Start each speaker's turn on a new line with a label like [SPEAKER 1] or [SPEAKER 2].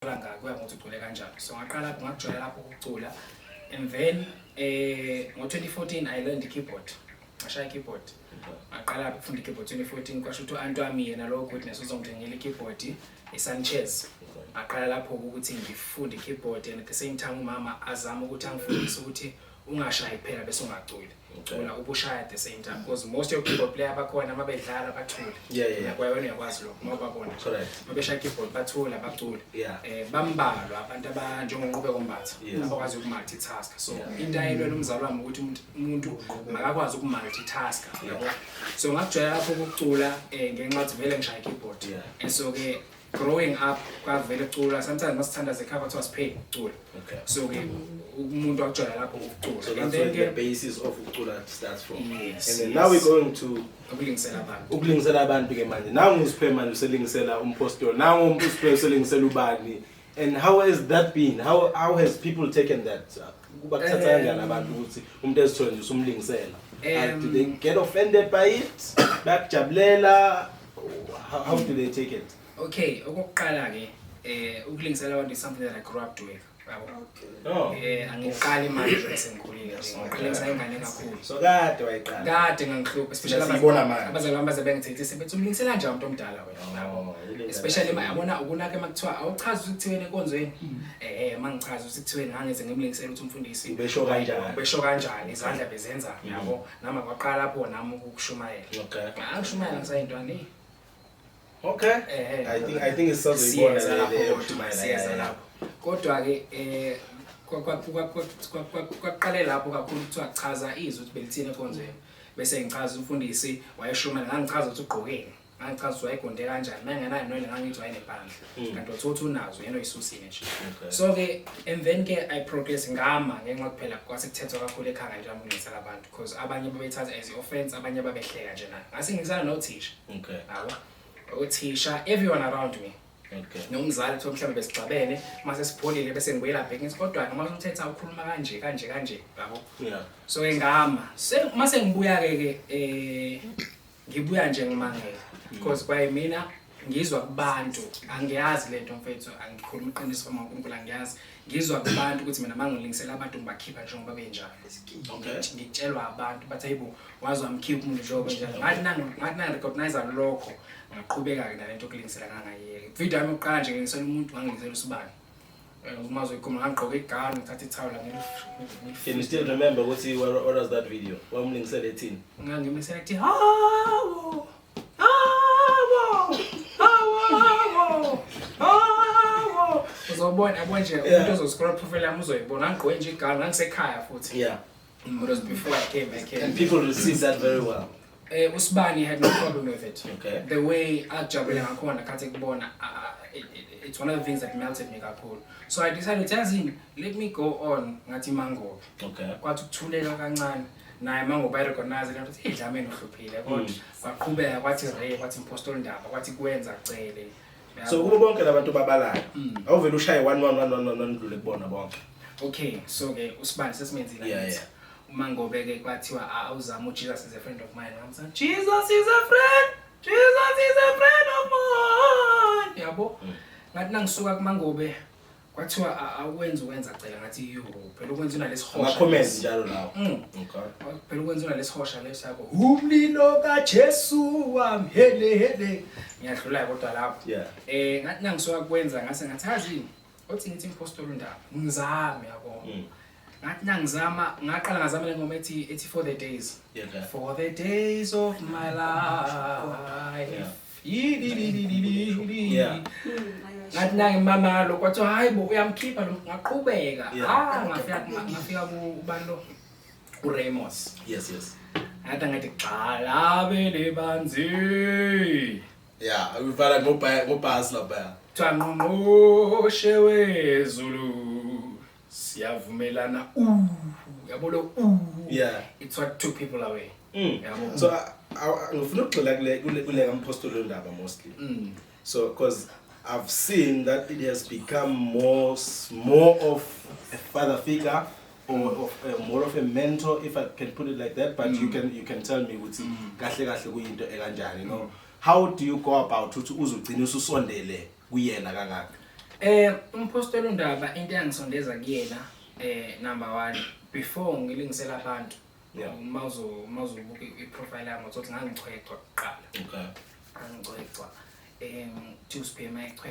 [SPEAKER 1] kuya ngokuthi ucule kanjani. So ngaqala lapho ngakujoyina lapho ukucula, and then ngo-2014 I learned keyboard. Ngashaya keyboard. Ngaqala lapho ukufunda keyboard 2014 kwasho ukuthi u-anti wami yena lo goodness uzongithengela keyboard i-Sanchez. Ngaqala lapho ukuthi ngifunde keyboard and at the same time umama azama ukuthi angifundise ukuthi ungashayi phela bese ungaculi. Ucula ubushaya at the same time because most of keyboard player bakhona mabedlala bathule.
[SPEAKER 2] Yeah.
[SPEAKER 1] Kwayona uyakwazi lokho ngoba bona.
[SPEAKER 2] Correct.
[SPEAKER 1] Mabeshaya keyboard bathula bacula.
[SPEAKER 2] Yeah.
[SPEAKER 1] Bambalwa abantu abanjengonqube kombatha abakwazi ukumultitask. So into ayilwela umzali wami ukuthi umuntu makakwazi ukumultitask. So ngakujoyina lapho ukucula ngenxa yokuthi vele ngishaya keyboard. And so ke growing up kwavele ucula sometimes masithanda zekhava kuthiwa siphe ucula. So ke umuntu wakujoyina lapho ukucula.
[SPEAKER 2] So that's where the basis of ucula starts from.
[SPEAKER 1] Yes,
[SPEAKER 2] and then now we're going to
[SPEAKER 1] ukulingisela
[SPEAKER 2] abantu ke manje. Now ngusiphe manje uselingisela umpostoli. Now usiphe uselingisela ubani. And how has that been? How has people taken that? Kuba kuthatha kanjani abantu ukuthi umuntu ezithole nje usumlingisela? Do they get offended by it? Bakujabulela? How do they take it?
[SPEAKER 1] Okay, okokuqala ke ukulingisela abantu is something that I grew up doing.
[SPEAKER 2] Oh.
[SPEAKER 1] Angiqali manje sengikhulile. So ngiqalisa ingane kakhulu.
[SPEAKER 2] So kade wayiqala.
[SPEAKER 1] Kade ngangihlupha especially abazali bami basebengithethi sebethi umlingisela nje umuntu omdala wena. Especially yabona ukunaka emakuthiwa awuchaza ukuthi kuthiweni enkonzweni. Mangichaza ukuthi kuthiweni ngangize ngimlingisela ukuthi umfundisi.
[SPEAKER 2] Besho kanjani?
[SPEAKER 1] Besho kanjani izandla bezenza yabo. Nama kwaqala lapho nami ukushumayela.
[SPEAKER 2] Okay.
[SPEAKER 1] Angishumayela ngisayintwana.
[SPEAKER 2] Okay. I think it's something important
[SPEAKER 1] lapho. Kodwa ke kwaqale lapho kakhulu kuthiwa chaza izwi ukuthi belithini ekonzweni. Bese ngichaza umfundisi wayeshumela ngangichaza ukuthi ugqokeni. Ngangichaza ukuthi wayegonde kanjani. Mangenayo nole ngangithi wayenebandla. Kanti uthothi unazo yena oyisusini nje. So ke and then ke I progress ngama ngenxa kuphela kwasekuthetha kakhulu ekhaya nje amungisela abantu because abanye babethatha as offense abanye babehleka nje nayo. Ngase ngizana nothisha.
[SPEAKER 2] Okay.
[SPEAKER 1] Yabo. Uthisha everyone around me.
[SPEAKER 2] Okay.
[SPEAKER 1] Nomzalithi mhlawumbe besixabene mase sipholile bese ngibuyela back ngithi kodwa ke mase umthetha ukhuluma kanje yabo.
[SPEAKER 2] Yeah.
[SPEAKER 1] So engama mase ngibuya ke ngibuya nje ngimangela because kwaye mina ngizwa kubantu angiyazi lento mfethu angikhuluma iqiniso uma uNkulunkulu angiyazi ngizwa kubantu ukuthi mina mangilingisela abantu ngibakhipha njengoba benjalo.
[SPEAKER 2] Okay.
[SPEAKER 1] Ngitshelwa abantu bathi hayibo wazi wamkhipha umuntu njengoba benjalo ngathi na recognize lokho ngaqhubeka ke nalento okulingisela ngangayeke. Video yami yokuqala nje ngisela umuntu ngangilingisela usibani. Uma uzoyikhuluma ngigqoka igawuni ngithatha ithawula
[SPEAKER 2] Can you still remember what was that video? Wamlingisela ethini?
[SPEAKER 1] Ngangimlisela ethi uzobona yabona nje umuntu ozoscroll profile yami uzoyibona ngigqoke nje igawuni ngangisekhaya futhi.
[SPEAKER 2] Yeah.
[SPEAKER 1] It was before I came back here.
[SPEAKER 2] And people received that very well.
[SPEAKER 1] Usibani had no problem with it.
[SPEAKER 2] Okay.
[SPEAKER 1] The way ajabule ngakhona khathi kubona it's one of the things that melted me kakhulu. So I decided to let me go on ngathi Mangobe.
[SPEAKER 2] Okay.
[SPEAKER 1] Kwathi ukuthuleka kancane naye Mangobe I recognize ukuthi hey dlameni uhluphile kodwa waqhubeka kwathi Ray kwathi impostoli ndaba kwathi kwenza cele.
[SPEAKER 2] So kubo bonke labantu babalayo awuvela ushaye 1111 ndlule kubona bonke.
[SPEAKER 1] Okay, so ke usibani sesimenzile
[SPEAKER 2] Yeah.
[SPEAKER 1] uMangobe ke kwathiwa awuzama Jesus is a friend of mine. Ngamsa Jesus is a friend. Jesus is a friend of mine. Yabo. Ngathi nangisuka kuMangobe kwathiwa awenza cela ngathi yo phela ukwenza unalesihosha.
[SPEAKER 2] Ama comments njalo lawo.
[SPEAKER 1] Okay. Phela ukwenza unalesihosha lesakho. Umlilo kaJesu wamhele. Ngiyadlula kodwa lapho.
[SPEAKER 2] Yeah.
[SPEAKER 1] Ngathi nangisuka kwenza ngase ngathazi othi ngithi impostoli ndaba. Ngizame yabo. Ngathi nangizama ngaqala ngazamela ngoma ethi for the days.
[SPEAKER 2] Yeah.
[SPEAKER 1] For the days of my life.
[SPEAKER 2] Yeah.
[SPEAKER 1] Ngathi nangimama lo kwathi hayibo uyamkhipha lo ngaqhubeka. Ngafika kubalo uRamos.
[SPEAKER 2] Yes.
[SPEAKER 1] Ngathi xala belebanzi.
[SPEAKER 2] Yeah, uvala ngobhasi lapha.
[SPEAKER 1] Thangqongqoshe wezulu. Siyavumelana yabolo
[SPEAKER 2] Yeah.
[SPEAKER 1] It's what took people away.
[SPEAKER 2] So ngifuna ukugxila kule kampostoli ndaba mostly. So because I've seen that it has become more of a father figure or more of a mentor, if I can put it like that, but you can tell me ukuthi kahle kuyinto ekanjani, you know. How do you go about ukuthi uzugcina ususondele kuyena kangaka?
[SPEAKER 1] Umpostoli uNdaba into yangisondeza kuyena number 1 before ngilingisela abantu.
[SPEAKER 2] Yeah.
[SPEAKER 1] Mawuzobuka iprofile yami uzothi ngangichwechwa kuqala.
[SPEAKER 2] Okay.
[SPEAKER 1] Angicwechwa. Tuesday mayichwe